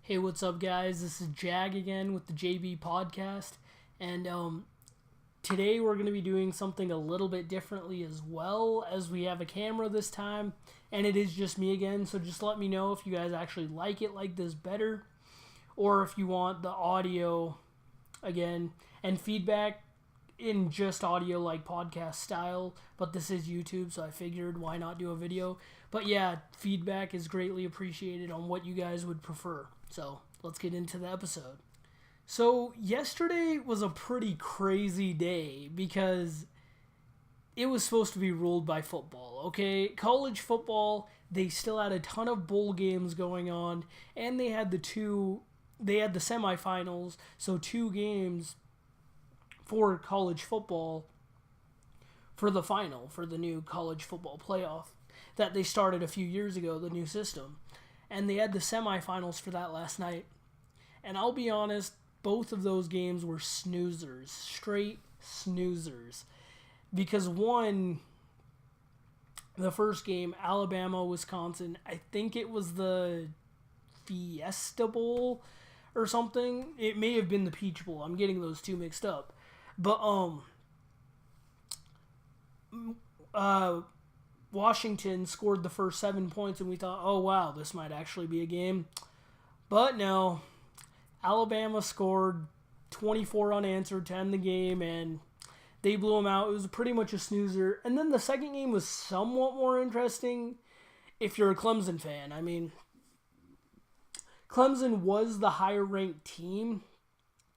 Hey, what's up, guys? This is Jag again with the JBPodcast, and today we're going to be doing something a little bit differently as well, as we have a camera this time, and it is just me again, so just let me know if you guys actually like it like this better, or if you want the audio again, and feedback in just audio like podcast style, but this is YouTube, so I figured why not do a video. But yeah, feedback is greatly appreciated on what you guys would prefer. So let's get into the episode. So yesterday was a pretty crazy day because it was supposed to be ruled by football, okay? College football, they still had a ton of bowl games going on, and they had the semifinals, so 2 games for college football for the final, for the new college football playoff that they started a few years ago, the new system. And they had the semifinals for that last night. And I'll be honest, both of those games were snoozers, straight snoozers. Because one, the first game, Alabama, Wisconsin, I think it was the Fiesta Bowl or something. It may have been the Peach Bowl. I'm getting those two mixed up. But Washington scored the first 7 points, and we thought, oh wow, this might actually be a game. But no, Alabama scored 24 unanswered to end the game, and they blew them out. It was pretty much a snoozer. And then the second game was somewhat more interesting if you're a Clemson fan. I mean, Clemson was the higher ranked team.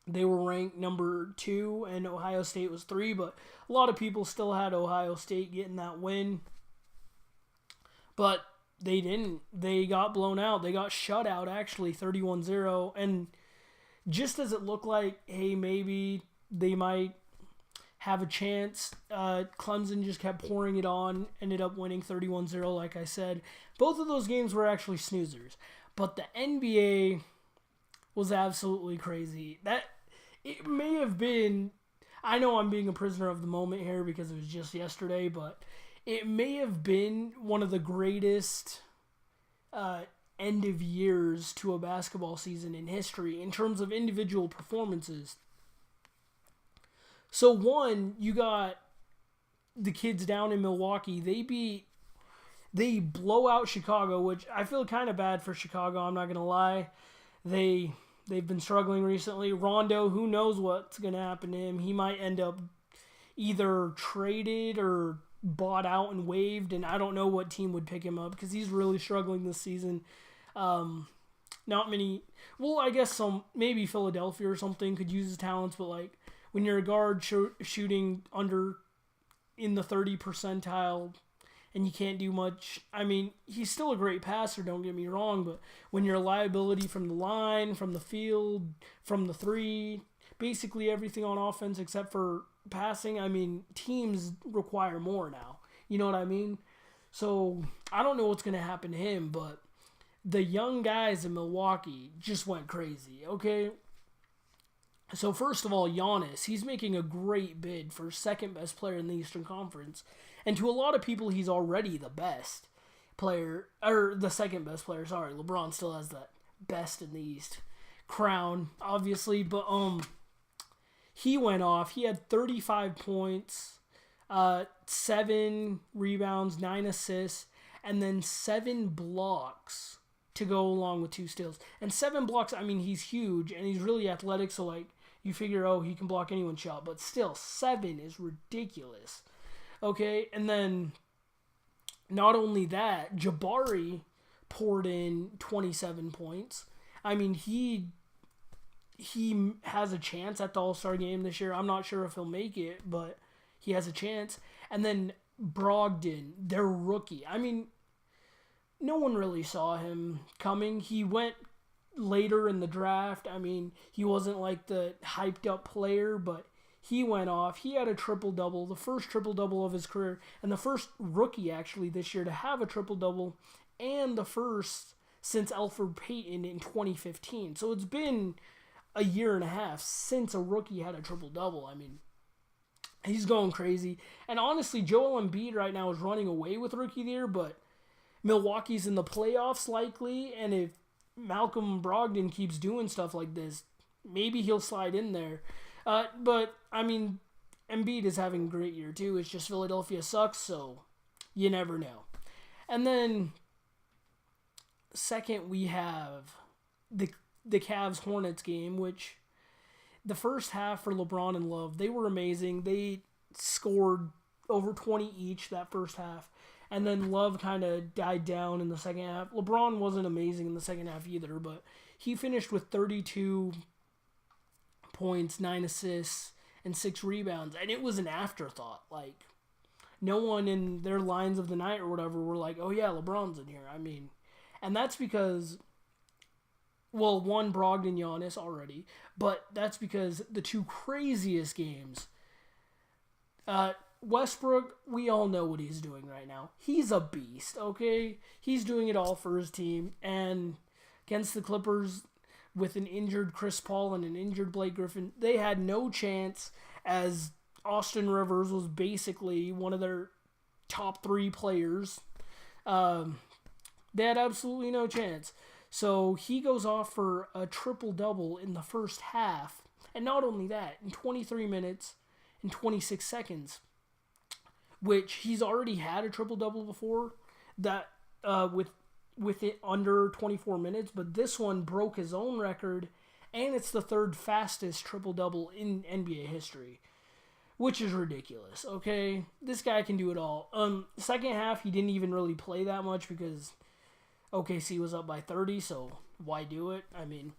They were ranked number 2, and Ohio State was 3, but a lot of people still had Ohio State getting that win. But they didn't. They got blown out. They got shut out, actually, 31-0. And just as it looked like, hey, maybe they might have a chance, Clemson just kept pouring it on, ended up winning 31-0, like I said. Both of those games were actually snoozers. But the NBA was absolutely crazy. It may have been, I know I'm being a prisoner of the moment here because it was just yesterday, but it may have been one of the greatest end of years to a basketball season in history in terms of individual performances. So one, you got the kids down in Milwaukee. They blow out Chicago, which I feel kind of bad for Chicago, I'm not going to lie. They've been struggling recently. Rondo, who knows what's going to happen to him. He might end up either traded or bought out and waived, and I don't know what team would pick him up because he's really struggling this season. Not many. Well, I guess maybe Philadelphia or something could use his talents, but like when you're a guard shooting under in the 30 percentile and you can't do much. I mean, he's still a great passer, don't get me wrong, but when you're a liability from the line, from the field, from the 3, basically everything on offense except for passing, I mean, teams require more now. You know what I mean? So, I don't know what's going to happen to him, but the young guys in Milwaukee just went crazy, okay? So, first of all, Giannis, he's making a great bid for second best player in the Eastern Conference. And to a lot of people, he's already the best player, or the second best player, sorry. LeBron still has that best in the East crown, obviously, but he went off. He had 35 points, 7 rebounds, 9 assists, and then 7 blocks to go along with 2 steals. And 7 blocks, I mean, he's huge, and he's really athletic, so, like, you figure, oh, he can block anyone's shot. But still, 7 is ridiculous. Okay, and then not only that, Jabari poured in 27 points. I mean, he has a chance at the All-Star game this year. I'm not sure if he'll make it, but he has a chance. And then Brogdon, their rookie. I mean, no one really saw him coming. He went later in the draft. I mean, he wasn't like the hyped-up player, but he went off. He had a triple-double, the first triple-double of his career, and the first rookie, actually, this year to have a triple-double, and the first since Elfrid Payton in 2015. So it's been a year and a half since a rookie had a triple-double. I mean, he's going crazy. And honestly, Joel Embiid right now is running away with Rookie of the Year, but Milwaukee's in the playoffs likely, and if Malcolm Brogdon keeps doing stuff like this, maybe he'll slide in there. But, I mean, Embiid is having a great year, too. It's just Philadelphia sucks, so you never know. And then, second, we have the Cavs-Hornets game, which the first half for LeBron and Love, they were amazing. They scored over 20 each that first half. And then Love kind of died down in the second half. LeBron wasn't amazing in the second half either, but he finished with 32 points, 9 assists, and 6 rebounds. And it was an afterthought. Like, no one in their lines of the night or whatever were like, oh yeah, LeBron's in here. I mean, and that's because, well, one, Brogdon, Giannis already, but that's because the two craziest games, Westbrook, we all know what he's doing right now. He's a beast, okay? He's doing it all for his team. And against the Clippers, with an injured Chris Paul and an injured Blake Griffin, they had no chance, as Austin Rivers was basically one of their top 3 players. They had absolutely no chance. So he goes off for a triple-double in the first half. And not only that, in 23 minutes and 26 seconds, which he's already had a triple-double before, that with it under 24 minutes, but this one broke his own record, and it's the third fastest triple-double in NBA history, which is ridiculous, okay? This guy can do it all. Second half, he didn't even really play that much because OKC was up by 30, so why do it? I mean,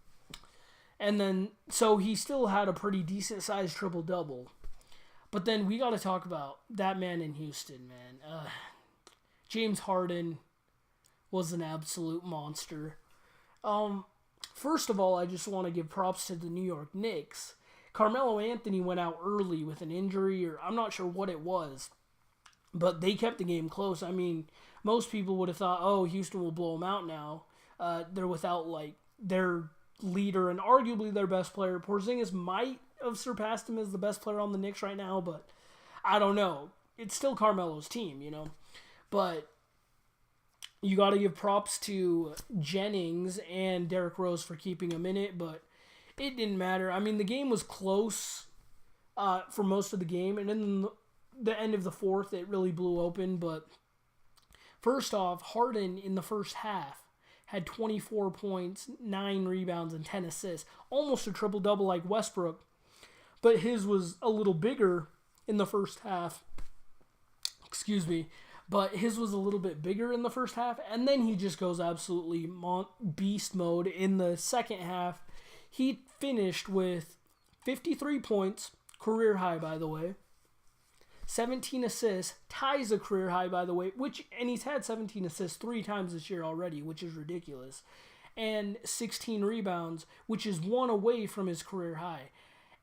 and then, so he still had a pretty decent-sized triple-double. But then we got to talk about that man in Houston, man. James Harden was an absolute monster. First of all, I just want to give props to the New York Knicks. Carmelo Anthony went out early with an injury, or I'm not sure what it was, but they kept the game close. I mean, most people would have thought, oh, Houston will blow them out now. They're without, like, their leader and arguably their best player. Porzingis might have surpassed him as the best player on the Knicks right now, but I don't know. It's still Carmelo's team, you know. But you got to give props to Jennings and Derrick Rose for keeping him in it, but it didn't matter. I mean, the game was close for most of the game, and in the end of the fourth, it really blew open. But first off, Harden in the first half had 24 points, 9 rebounds, and 10 assists. Almost a triple-double like Westbrook, but his was a little bigger in the first half. Excuse me. But his was a little bit bigger in the first half, and then he just goes absolutely beast mode in the second half. He finished with 53 points, career high, by the way. 17 assists, ties a career high, by the way, and he's had 17 assists 3 times this year already, which is ridiculous. And 16 rebounds, which is 1 away from his career high.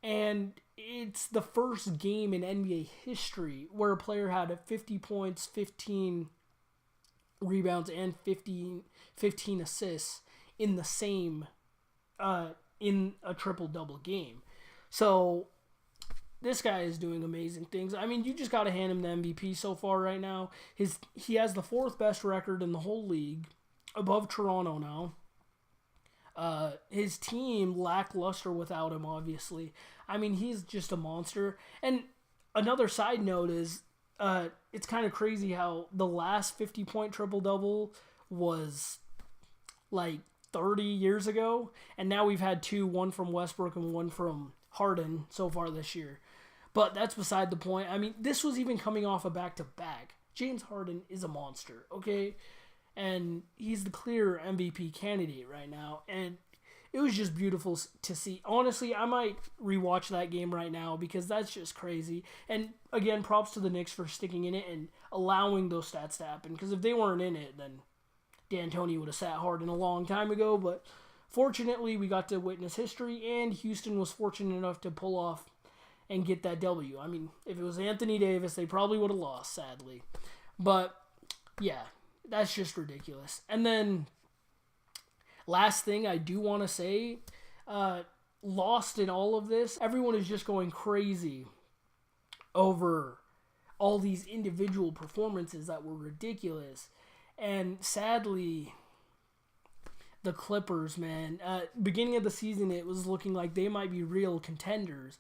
And it's the first game in NBA history where a player had 50 points, 15 rebounds, and 15 assists in the same, in a triple-double game. So this guy is doing amazing things. I mean, you just got to hand him the MVP so far right now. He has the 4th best record in the whole league, above Toronto now. His team lackluster without him, obviously. I mean, he's just a monster. And another side note is, it's kind of crazy how the last 50-point triple-double was like 30 years ago, and now we've had 2, one from Westbrook and one from Harden so far this year. But that's beside the point. I mean, this was even coming off a back-to-back. James Harden is a monster, okay? And he's the clear MVP candidate right now. And it was just beautiful to see. Honestly, I might rewatch that game right now because that's just crazy. And again, props to the Knicks for sticking in it and allowing those stats to happen. Because if they weren't in it, then D'Antoni would have sat Harden a long time ago. But fortunately, we got to witness history, and Houston was fortunate enough to pull off and get that W. I mean, if it was Anthony Davis, they probably would have lost, sadly. But, yeah, that's just ridiculous. And then, last thing I do want to say, lost in all of this, everyone is just going crazy over all these individual performances that were ridiculous. And sadly, the Clippers, man. Beginning of the season, it was looking like they might be real contenders,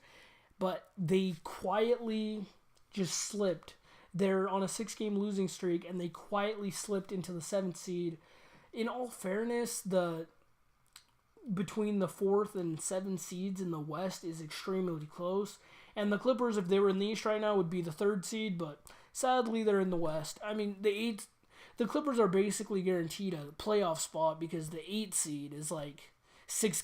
but they quietly just slipped. They're on a 6-game losing streak, and they quietly slipped into the 7th seed. In all fairness, between the 4th and 7th seeds in the West is extremely close. And the Clippers, if they were in the East right now, would be the 3rd seed, but sadly they're in the West. I mean, the Clippers are basically guaranteed a playoff spot because the 8th seed is like 6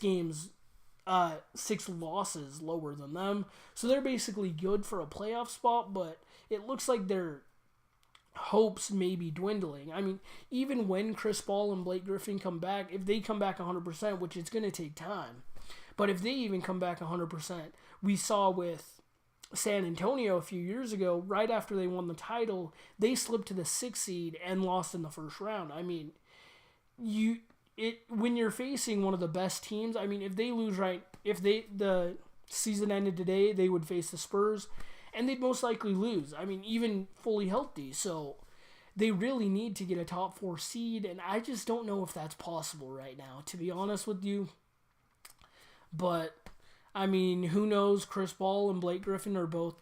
losses lower than them. So they're basically good for a playoff spot, but it looks like their hopes may be dwindling. I mean, even when Chris Paul and Blake Griffin come back, if they come back 100%, which it's going to take time, but if they even come back 100%, we saw with San Antonio a few years ago, right after they won the title, they slipped to the 6th seed and lost in the first round. I mean, when you're facing one of the best teams, I mean, if they lose the season ended today, they would face the Spurs, and they'd most likely lose. I mean, even fully healthy. So they really need to get a top 4 seed, and I just don't know if that's possible right now, to be honest with you. But I mean, who knows? Chris Paul and Blake Griffin are both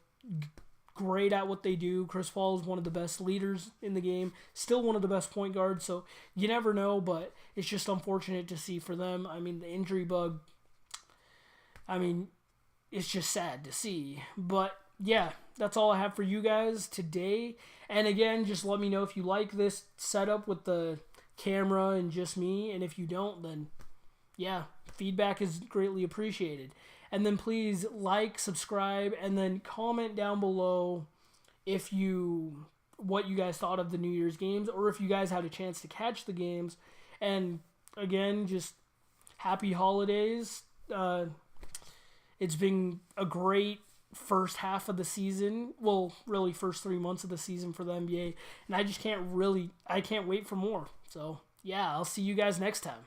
great at what they do. Chris Paul is one of the best leaders in the game, still one of the best point guards, so you never know, but it's just unfortunate to see for them. I mean, the injury bug, I mean, it's just sad to see. But yeah, that's all I have for you guys today. And again, just let me know if you like this setup with the camera and just me, and if you don't, then yeah, feedback is greatly appreciated. And then please like, subscribe, and then comment down below what you guys thought of the New Year's games, or if you guys had a chance to catch the games. And again, just happy holidays. It's been a great first half of the season. Well, really first 3 months of the season for the NBA. And I can't wait for more. So yeah, I'll see you guys next time.